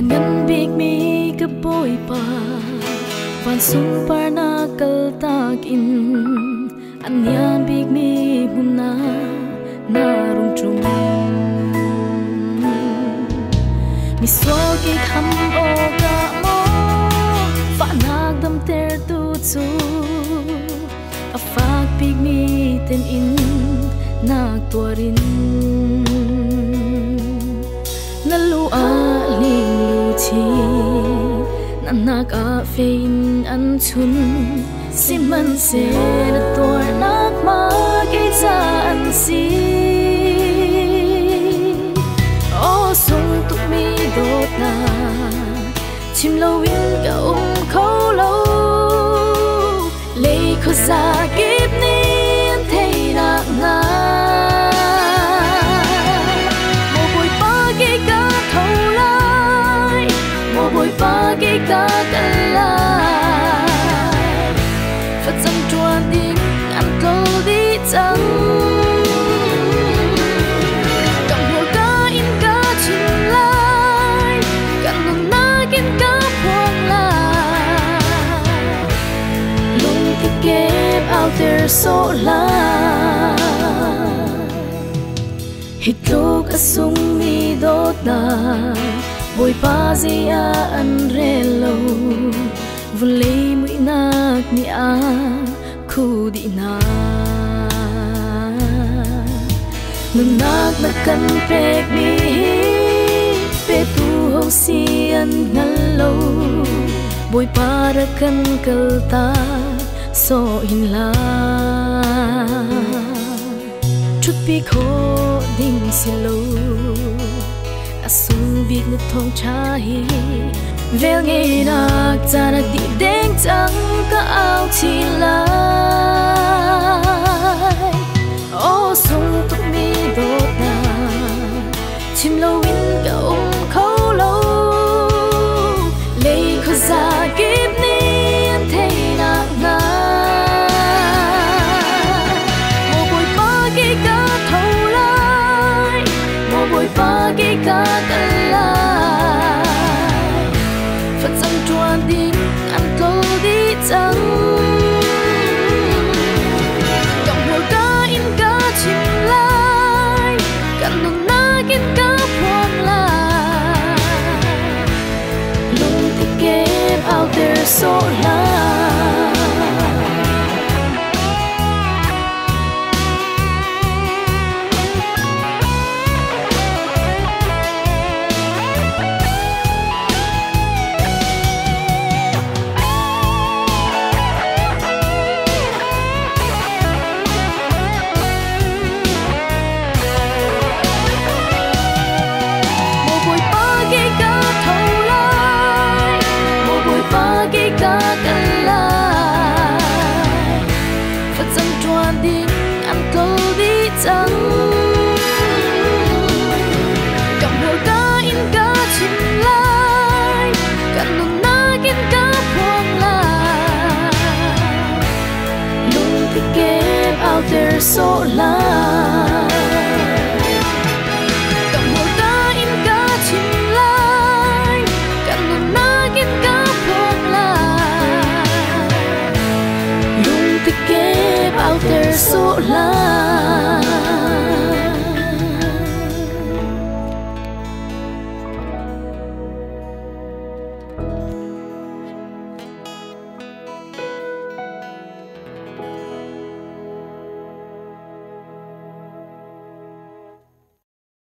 ngân big mi ka boy pa van sung par na kal tak in anya big mi muna na rung trung mi so ki kham o ka mo fa nak dam ter tu chu a fak big mi ten in nak tuarin na lu a ling lu chi na nak a fein an chun si man se na tor nak ma ke cha an si o sung tu mi dot na chim lo win ka kho lo le kho za kip ni an thei nak na bồi ba cái cá cân lại phát dần chuan tiếng ăn câu đi trắng cầm hồ cá in cá chìm lại cầm nồng ná in cá khoang lại lung thì kẹp out there so la hít lúc asung mi đốt na bồi pa zia an relo vulei mui nak ni a khu di na nung nak na kan pek mi pe tu ho si an ngalo bồi pa ra kan kal ta so in la chút bi kho ding si lo sung big na thong chahi vel nghe nak cha na ti deng chang ka ao chi lai o sung tu mi dot na chim lo win ka kho lo le kho za kip ni an thei nak na mo boi pa ke ka tho lai mo boi pa ke ka phát dần chuan tiếng ăn câu đi trắng cầm hồ cá in cá chìm lại cầm nồng ná in cá khoang lại lung thì kẹp out there so la cái cá cân lại phát dần chuan tiếng ăn câu đi trắng cầm hồ cá in cá chìm lại cầm nồng ná in cá khoang lại lung thì kẹp out there so la cầm hồ cá in cá chìm lại cầm nồng ná in cá out there so loud.